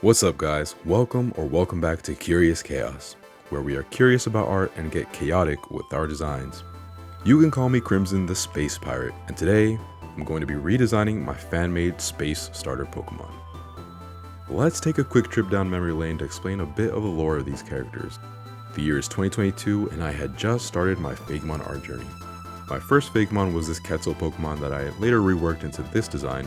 What's up guys, welcome back to Curious Chaos, where we are curious about art and get chaotic with our designs. You can call me Krimson the Space Pirate, and today I'm going to be redesigning my fan-made Space Starter Pokemon. Let's take a quick trip down memory lane to explain a bit of the lore of these characters. The year is 2022 and I had just started my Fakemon art journey. My first Fakemon was this Quetzal Pokemon that I later reworked into this design.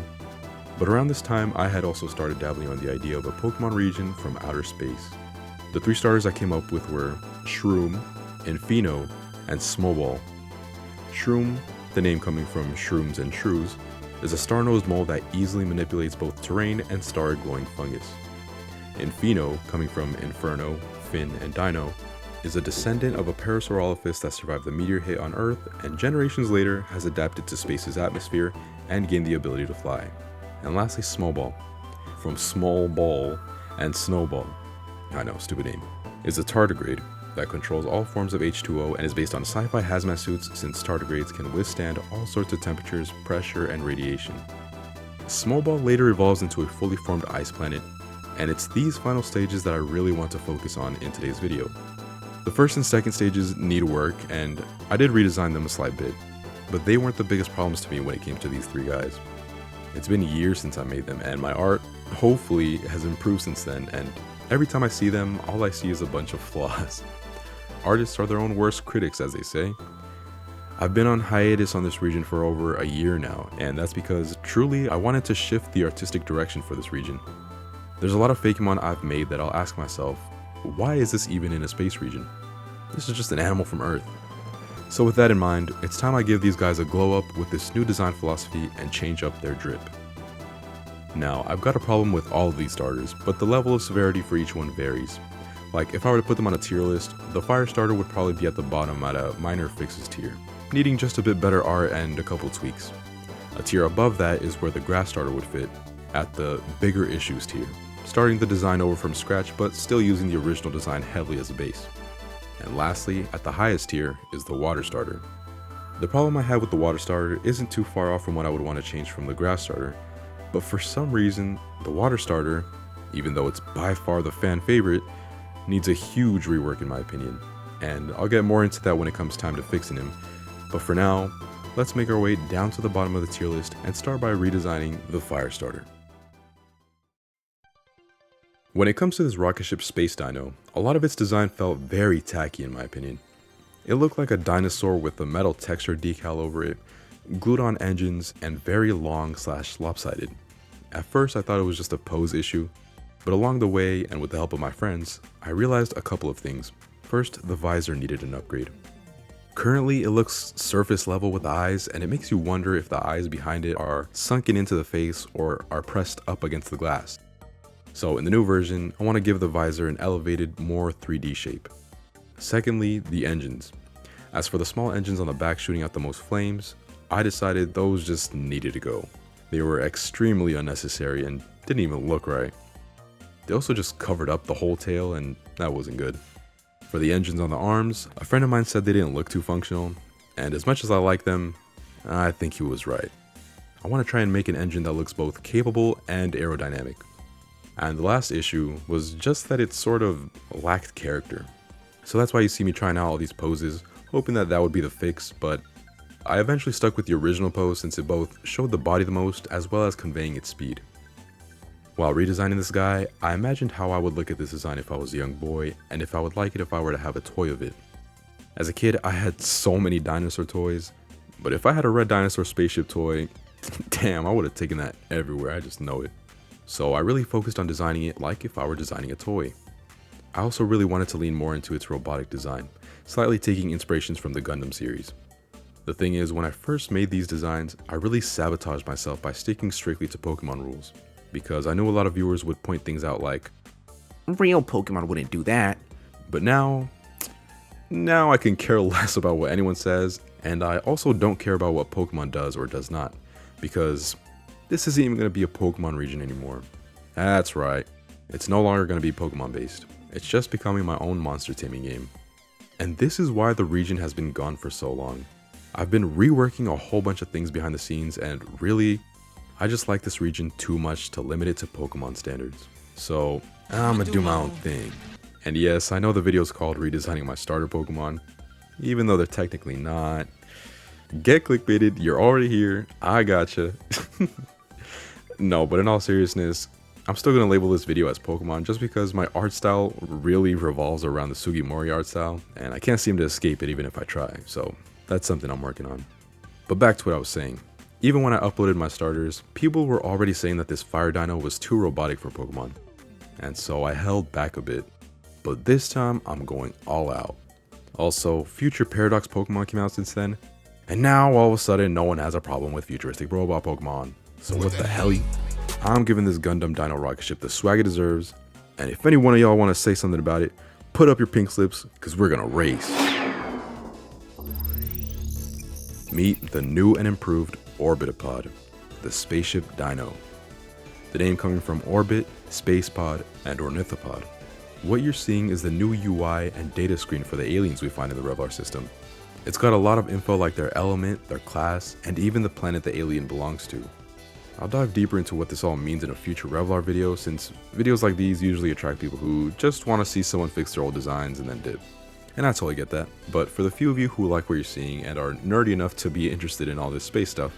But around this time, I had also started dabbling on the idea of a Pokemon region from outer space. The three starters I came up with were Shroom, Infino, and Smoball. Shroom, the name coming from shrooms and shrews, is a star-nosed mole that easily manipulates both terrain and star-glowing fungus. Infino, coming from Inferno, Finn, and Dino, is a descendant of a Parasaurolophus that survived the meteor hit on Earth and generations later has adapted to space's atmosphere and gained the ability to fly. And lastly, Smoball, from Small Ball and Snowball, I know, stupid name, is a tardigrade that controls all forms of H2O and is based on sci-fi hazmat suits since tardigrades can withstand all sorts of temperatures, pressure, and radiation. Smoball later evolves into a fully formed ice planet, and it's these final stages that I really want to focus on in today's video. The first and second stages need work, and I did redesign them a slight bit, but they weren't the biggest problems to me when it came to these three guys. It's been years since I made them, and my art hopefully has improved since then, and every time I see them, all I see is a bunch of flaws. Artists are their own worst critics, as they say. I've been on hiatus on this region for over a year now, and that's because truly I wanted to shift the artistic direction for this region. There's a lot of Fakemon I've made that I'll ask myself, why is this even in a space region? This is just an animal from Earth. So with that in mind, it's time I give these guys a glow up with this new design philosophy and change up their drip. Now, I've got a problem with all of these starters, but the level of severity for each one varies. Like, if I were to put them on a tier list, the fire starter would probably be at the bottom at a minor fixes tier, needing just a bit better art and a couple tweaks. A tier above that is where the grass starter would fit, at the bigger issues tier, starting the design over from scratch but still using the original design heavily as a base. And lastly, at the highest tier is the water starter. The problem I have with the water starter isn't too far off from what I would want to change from the grass starter, but for some reason, the water starter, even though it's by far the fan favorite, needs a huge rework in my opinion, and I'll get more into that when it comes time to fixing him. But for now, let's make our way down to the bottom of the tier list and start by redesigning the fire starter. When it comes to this rocket ship Space Dino, a lot of its design felt very tacky in my opinion. It looked like a dinosaur with a metal texture decal over it, glued on engines, and very long/lopsided. At first I thought it was just a pose issue, but along the way and with the help of my friends, I realized a couple of things. First, the visor needed an upgrade. Currently it looks surface level with the eyes, and it makes you wonder if the eyes behind it are sunken into the face or are pressed up against the glass. So in the new version, I want to give the visor an elevated, more 3D shape. Secondly, the engines. As for the small engines on the back shooting out the most flames, I decided those just needed to go. They were extremely unnecessary and didn't even look right. They also just covered up the whole tail, and that wasn't good. For the engines on the arms, a friend of mine said they didn't look too functional, and as much as I like them, I think he was right. I want to try and make an engine that looks both capable and aerodynamic. And the last issue was just that it sort of lacked character. So that's why you see me trying out all these poses, hoping that that would be the fix, but I eventually stuck with the original pose since it both showed the body the most as well as conveying its speed. While redesigning this guy, I imagined how I would look at this design if I was a young boy, and if I would like it if I were to have a toy of it. As a kid, I had so many dinosaur toys, but if I had a red dinosaur spaceship toy, damn, I would have taken that everywhere, I just know it. So I really focused on designing it like if I were designing a toy. I also really wanted to lean more into its robotic design, slightly taking inspirations from the Gundam series. The thing is, when I first made these designs, I really sabotaged myself by sticking strictly to Pokemon rules, because I knew a lot of viewers would point things out like, real Pokemon wouldn't do that. But now I can care less about what anyone says, and I also don't care about what Pokemon does or does not, because this isn't even going to be a Pokemon region anymore. That's right, it's no longer going to be Pokemon based. It's just becoming my own monster taming game. And this is why the region has been gone for so long. I've been reworking a whole bunch of things behind the scenes, and really, I just like this region too much to limit it to Pokemon standards. So I'm gonna do my own thing. And yes, I know the video is called Redesigning My Starter Pokemon, even though they're technically not. Get clickbaited, you're already here, I gotcha. No, but in all seriousness, I'm still gonna label this video as Pokemon just because my art style really revolves around the Sugimori art style, and I can't seem to escape it even if I try, so that's something I'm working on. But back to what I was saying. Even when I uploaded my starters, people were already saying that this Fire Dino was too robotic for Pokemon, and so I held back a bit. But this time, I'm going all out. Also, future Paradox Pokemon came out since then, and now all of a sudden no one has a problem with futuristic robot Pokemon. So what the hell? I'm giving this Gundam Dino rocket ship the swag it deserves, and if any one of y'all want to say something about it, put up your pink slips, because we're gonna race. Meet the new and improved Orbitapod, the spaceship dino. The name coming from orbit, space pod, and ornithopod. What you're seeing is the new UI and data screen for the aliens we find in the Revlar system. It's got a lot of info like their element, their class, and even the planet the alien belongs to. I'll dive deeper into what this all means in a future Revlar video, since videos like these usually attract people who just want to see someone fix their old designs and then dip. And I totally get that, but for the few of you who like what you're seeing and are nerdy enough to be interested in all this space stuff,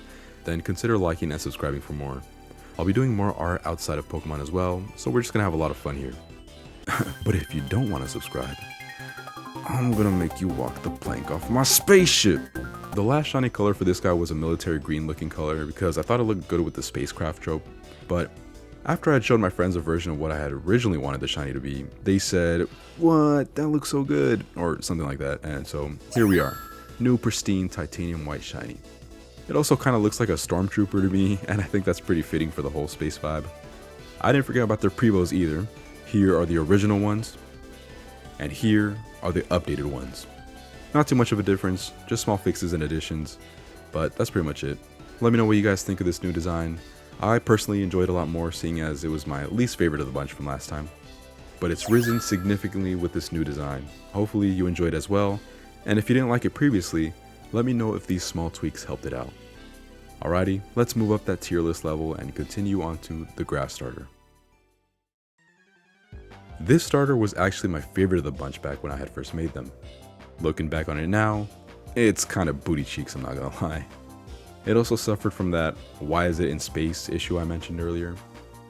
then consider liking and subscribing for more. I'll be doing more art outside of Pokemon as well, so we're just gonna have a lot of fun here. But if you don't want to subscribe, I'm gonna make you walk the plank off my spaceship! The last shiny color for this guy was a military green looking color because I thought it looked good with the spacecraft trope, but after I had showed my friends a version of what I had originally wanted the shiny to be, they said, "What? That looks so good," or something like that, and so here we are, new pristine titanium white shiny. It also kind of looks like a stormtrooper to me, and I think that's pretty fitting for the whole space vibe. I didn't forget about their prevos either. Here are the original ones, and here are the updated ones. Not too much of a difference, just small fixes and additions, but that's pretty much it. Let me know what you guys think of this new design. I personally enjoyed it a lot more, seeing as it was my least favorite of the bunch from last time. But it's risen significantly with this new design. Hopefully you enjoyed as well, and if you didn't like it previously, let me know if these small tweaks helped it out. Alrighty, let's move up that tier list level and continue on to the grass starter. This starter was actually my favorite of the bunch back when I had first made them. Looking back on it now, it's kind of booty cheeks, I'm not gonna lie. It also suffered from that "why is it in space" issue I mentioned earlier.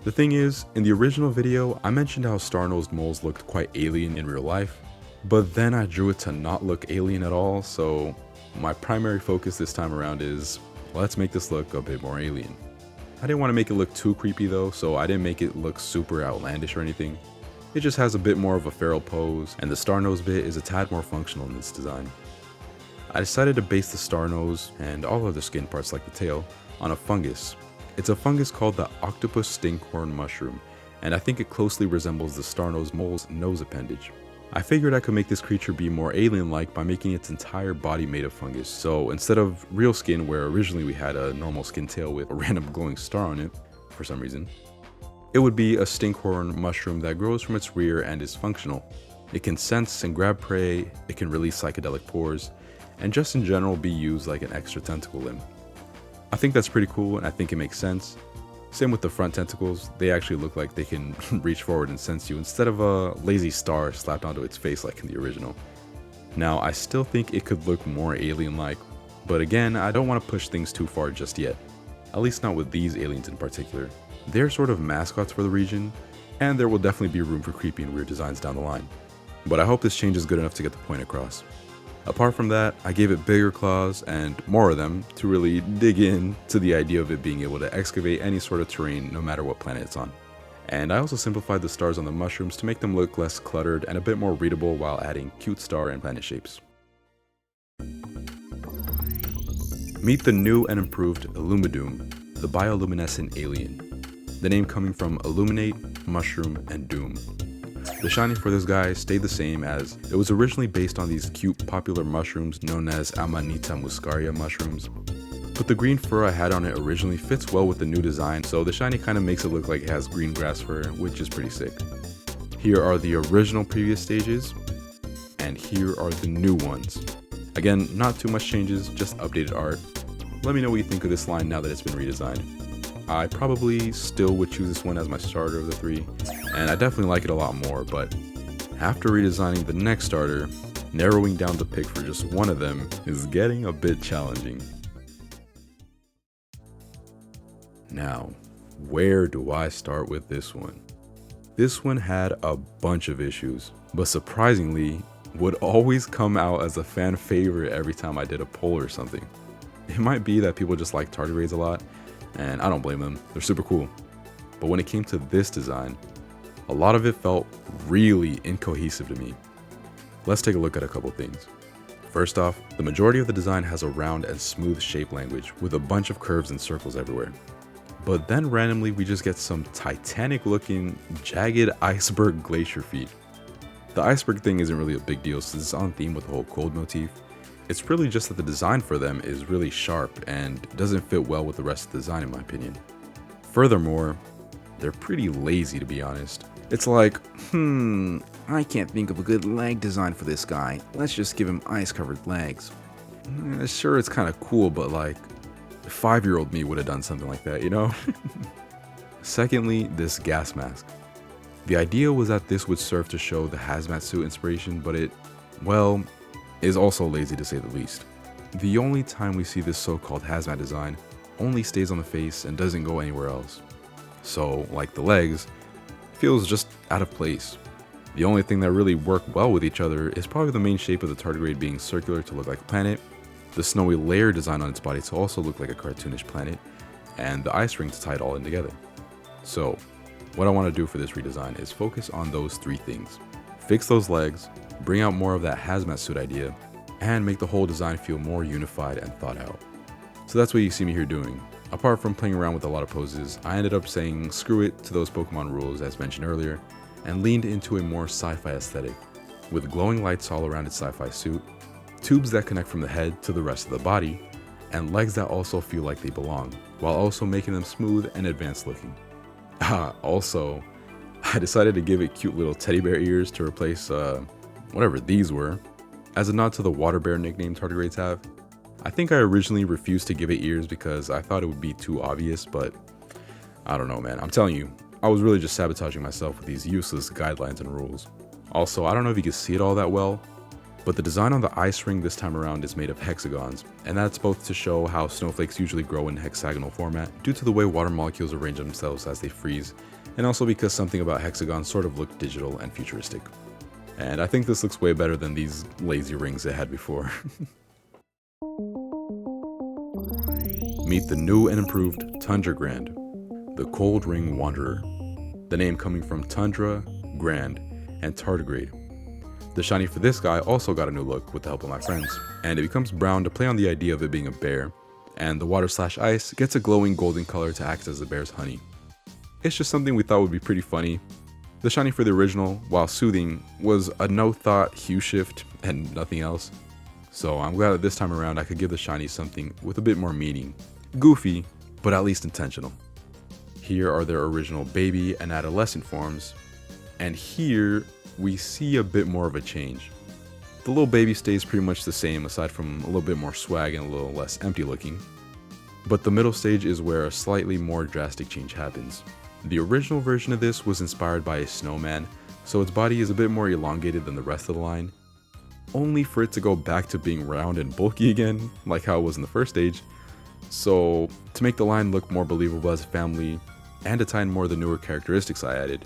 The thing is, in the original video, I mentioned how star-nosed moles looked quite alien in real life, but then I drew it to not look alien at all, so my primary focus this time around is, let's make this look a bit more alien. I didn't want to make it look too creepy though, so I didn't make it look super outlandish or anything. It just has a bit more of a feral pose, and the star nose bit is a tad more functional in this design. I decided to base the star nose, and all other skin parts like the tail, on a fungus. It's a fungus called the octopus stinkhorn mushroom, and I think it closely resembles the star-nosed mole's nose appendage. I figured I could make this creature be more alien-like by making its entire body made of fungus, so instead of real skin where originally we had a normal skin tail with a random glowing star on it, for some reason, it would be a stinkhorn mushroom that grows from its rear and is functional. It can sense and grab prey, it can release psychedelic pores, and just in general be used like an extra tentacle limb. I think that's pretty cool and I think it makes sense. Same with the front tentacles, they actually look like they can reach forward and sense you instead of a lazy star slapped onto its face like in the original. Now I still think it could look more alien-like, but again I don't want to push things too far just yet. At least not with these aliens in particular. They're sort of mascots for the region, and there will definitely be room for creepy and weird designs down the line. But I hope this change is good enough to get the point across. Apart from that, I gave it bigger claws and more of them to really dig in to the idea of it being able to excavate any sort of terrain no matter what planet it's on. And I also simplified the stars on the mushrooms to make them look less cluttered and a bit more readable while adding cute star and planet shapes. Meet the new and improved Illumidoom, the bioluminescent alien. The name coming from illuminate, mushroom, and doom. The shiny for this guy stayed the same as it was originally based on these cute popular mushrooms known as Amanita muscaria mushrooms. But the green fur I had on it originally fits well with the new design, so the shiny kind of makes it look like it has green grass fur, which is pretty sick. Here are the original previous stages, and here are the new ones. Again, not too much changes, just updated art. Let me know what you think of this line now that it's been redesigned. I probably still would choose this one as my starter of the three, and I definitely like it a lot more, but after redesigning the next starter, narrowing down the pick for just one of them is getting a bit challenging. Now, where do I start with this one? This one had a bunch of issues, but surprisingly, would always come out as a fan favorite every time I did a poll or something. It might be that people just like tardigrades a lot, and I don't blame them, they're super cool. But when it came to this design, a lot of it felt really incohesive to me. Let's take a look at a couple things. First off, the majority of the design has a round and smooth shape language with a bunch of curves and circles everywhere. But then randomly we just get some Titanic looking jagged iceberg glacier feet. The iceberg thing isn't really a big deal since it's on theme with the whole cold motif. It's really just that the design for them is really sharp and doesn't fit well with the rest of the design in my opinion. Furthermore, they're pretty lazy to be honest. It's like, I can't think of a good leg design for this guy. Let's just give him ice-covered legs. Sure, it's kind of cool, but like, 5-year-old me would have done something like that, you know? Secondly, this gas mask. The idea was that this would serve to show the hazmat suit inspiration, but it, well, is also lazy to say the least. The only time we see this so-called hazmat design only stays on the face and doesn't go anywhere else. So, like the legs, feels just out of place. The only thing that really worked well with each other is probably the main shape of the tardigrade being circular to look like a planet, the snowy layer design on its body to also look like a cartoonish planet, and the ice ring to tie it all in together. So, what I want to do for this redesign is focus on those three things. Fix those legs, bring out more of that hazmat suit idea, and make the whole design feel more unified and thought out. So that's what you see me here doing. Apart from playing around with a lot of poses, I ended up saying screw it to those Pokemon rules as mentioned earlier, and leaned into a more sci-fi aesthetic, with glowing lights all around its sci-fi suit, tubes that connect from the head to the rest of the body, and legs that also feel like they belong, while also making them smooth and advanced looking. Also, I decided to give it cute little teddy bear ears to replace whatever these were, as a nod to the water bear nickname tardigrades have. I think I originally refused to give it ears because I thought it would be too obvious, but I don't know, man. I'm telling you, I was really just sabotaging myself with these useless guidelines and rules. Also, I don't know if you can see it all that well, but the design on the ice ring this time around is made of hexagons, and that's both to show how snowflakes usually grow in hexagonal format due to the way water molecules arrange themselves as they freeze, and also because something about hexagons sort of look digital and futuristic. And I think this looks way better than these lazy rings it had before. Meet the new and improved Tundra Grand, the Cold Ring Wanderer. The name coming from Tundra, Grand, and Tardigrade. The shiny for this guy also got a new look with the help of my friends, and it becomes brown to play on the idea of it being a bear, and the water/ice gets a glowing golden color to act as the bear's honey. It's just something we thought would be pretty funny. The shiny for the original, while soothing, was a no-thought hue shift and nothing else. So I'm glad that this time around I could give the shiny something with a bit more meaning. Goofy, but at least intentional. Here are their original baby and adolescent forms, and here we see a bit more of a change. The little baby stays pretty much the same aside from a little bit more swag and a little less empty looking. But the middle stage is where a slightly more drastic change happens. The original version of this was inspired by a snowman, so its body is a bit more elongated than the rest of the line, only for it to go back to being round and bulky again, like how it was in the first stage. So to make the line look more believable as a family, and to tie in more of the newer characteristics I added,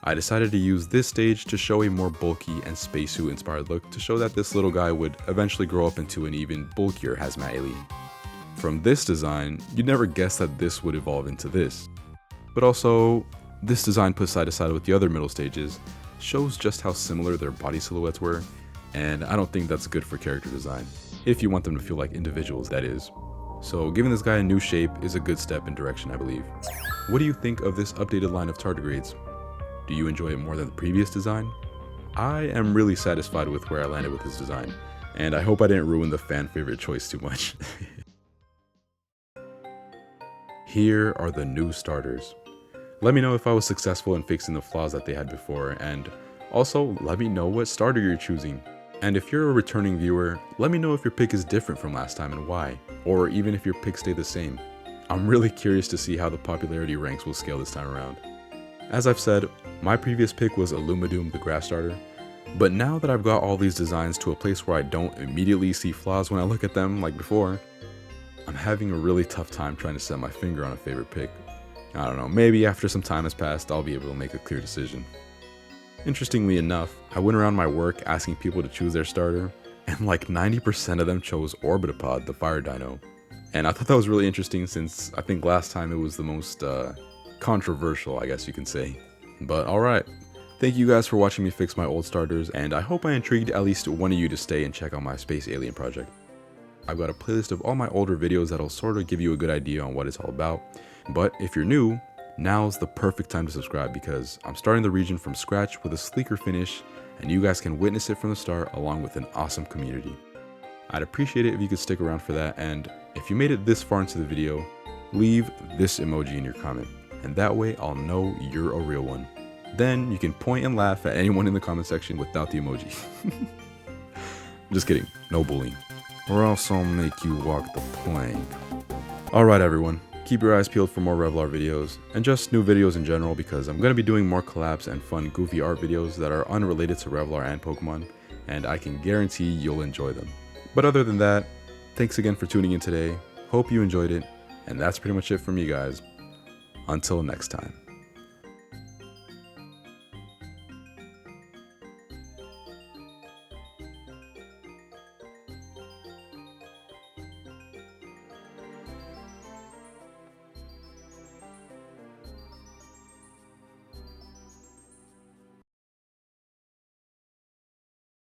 I decided to use this stage to show a more bulky and spacesuit inspired look to show that this little guy would eventually grow up into an even bulkier hazmat alien. From this design, you'd never guess that this would evolve into this. But also, this design put side to side with the other middle stages shows just how similar their body silhouettes were, and I don't think that's good for character design, if you want them to feel like individuals, that is. So giving this guy a new shape is a good step in direction, I believe. What do you think of this updated line of tardigrades? Do you enjoy it more than the previous design? I am really satisfied with where I landed with this design, and I hope I didn't ruin the fan favorite choice too much. Here are the new starters. Let me know if I was successful in fixing the flaws that they had before, and also let me know what starter you're choosing. And if you're a returning viewer, let me know if your pick is different from last time and why, or even if your pick stayed the same. I'm really curious to see how the popularity ranks will scale this time around. As I've said, my previous pick was Illumidoom the grass starter, but now that I've got all these designs to a place where I don't immediately see flaws when I look at them like before, I'm having a really tough time trying to set my finger on a favorite pick. I don't know, maybe after some time has passed, I'll be able to make a clear decision. Interestingly enough, I went around my work asking people to choose their starter, and like 90% of them chose Orbitopod, the fire dino. And I thought that was really interesting since I think last time it was the most controversial, I guess you can say. But alright, thank you guys for watching me fix my old starters, and I hope I intrigued at least one of you to stay and check out my space alien project. I've got a playlist of all my older videos that'll sort of give you a good idea on what it's all about, but if you're new, now's the perfect time to subscribe because I'm starting the region from scratch with a sleeker finish, and you guys can witness it from the start along with an awesome community. I'd appreciate it if you could stick around for that, and if you made it this far into the video, leave this emoji in your comment, and that way I'll know you're a real one. Then you can point and laugh at anyone in the comment section without the emoji. Just kidding, no bullying. Or else I'll make you walk the plank. Alright everyone, keep your eyes peeled for more Revlar videos, and just new videos in general because I'm going to be doing more collabs and fun goofy art videos that are unrelated to Revlar and Pokemon, and I can guarantee you'll enjoy them. But other than that, thanks again for tuning in today, hope you enjoyed it, and that's pretty much it from me guys. Until next time.